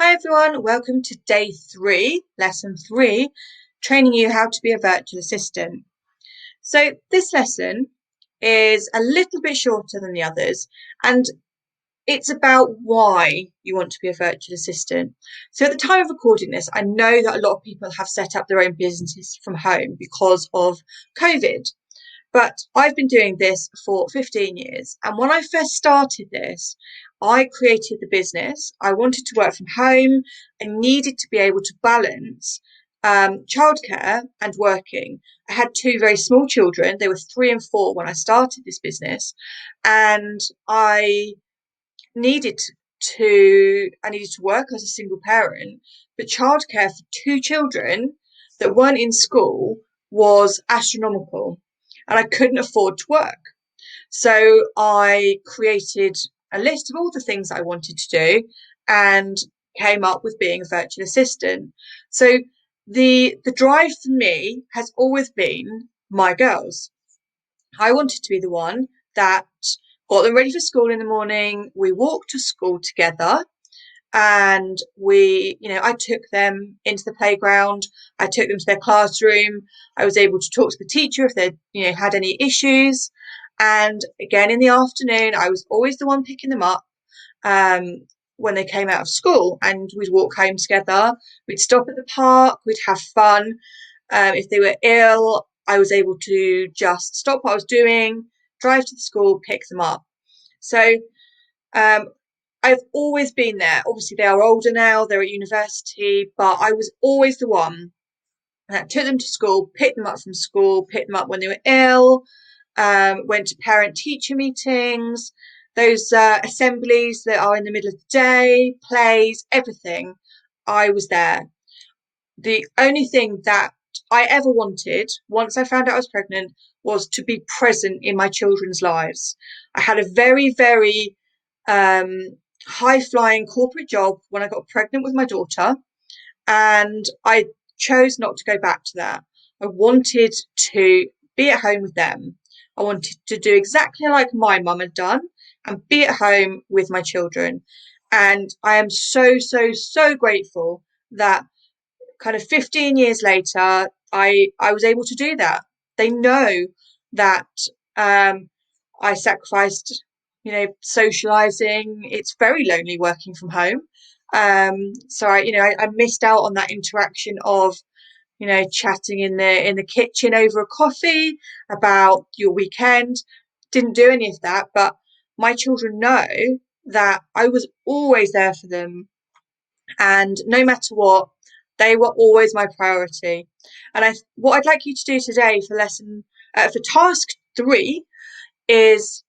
Hi everyone, welcome to day 3, lesson 3, training you how to be a virtual assistant. So this lesson is a little bit shorter than the others, and it's about why you want to be a virtual assistant. So at the time of recording this, I know that a lot of people have set up their own businesses from home because of COVID. But I've been doing this for 15 years. And when I first started this, I created the business. I wanted to work from home. I needed to be able to balance childcare and working. I had two very small children. They were 3 and 4 when I started this business. And needed I needed to work as a single parent, but childcare for two children that weren't in school was astronomical and I couldn't afford to work. So I created a list of all the things I wanted to do and came up with being a virtual assistant. So the drive for me has always been my girls. I wanted to be the one that got them ready for school in the morning. We walked to school together and I took them into the playground. I took them to their classroom. I was able to talk to the teacher if they, had any issues. And again, in the afternoon, I was always the one picking them up, when they came out of school, and we'd walk home together. We'd stop at the park. We'd have fun. If they were ill, I was able to just stop what I was doing, drive to the school, pick them up. So um, I've always been there. Obviously, they are older now, they're at university, but I was always the one that took them to school, picked them up from school, picked them up when they were ill, went to parent-teacher meetings, those assemblies that are in the middle of the day, plays, everything. I was there. The only thing that I ever wanted, once I found out I was pregnant, was to be present in my children's lives. I had a very, very high flying corporate job when I got pregnant with my daughter, and I chose not to go back to that. I wanted to be at home with them. I wanted to do exactly like my mum had done and be at home with my children. And I am so, so, so grateful that kind of 15 years later, I was able to do that. They know that I sacrificed, socializing. It's very lonely working from home. So I missed out on that interaction of, chatting in the kitchen over a coffee about your weekend. Didn't do any of that, but my children know that I was always there for them, and no matter what, they were always my priority. And what I'd like you to do today for task 3 is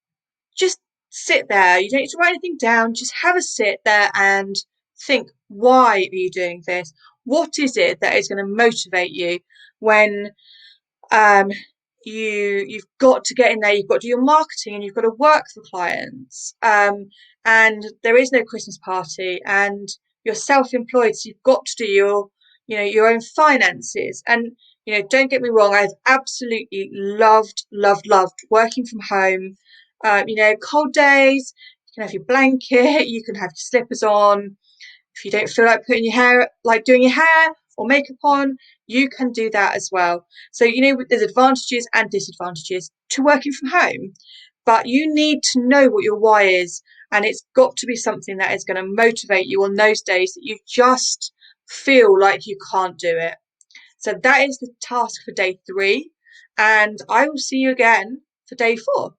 just sit there. You don't need to write anything down. Just have a sit there and think, why are you doing this? What is it that is going to motivate you when um, you've got to get in there, you've got to do your marketing and you've got to work for clients, and there is no Christmas party, and you're self-employed, so you've got to do your own finances. And don't get me wrong, I've absolutely loved working from home. Cold days, you can have your blanket, you can have your slippers on. If you don't feel like doing your hair or makeup on, you can do that as well. So, there's advantages and disadvantages to working from home, but you need to know what your why is. And it's got to be something that is going to motivate you on those days that you just feel like you can't do it. So that is the task for day 3. And I will see you again for day 4.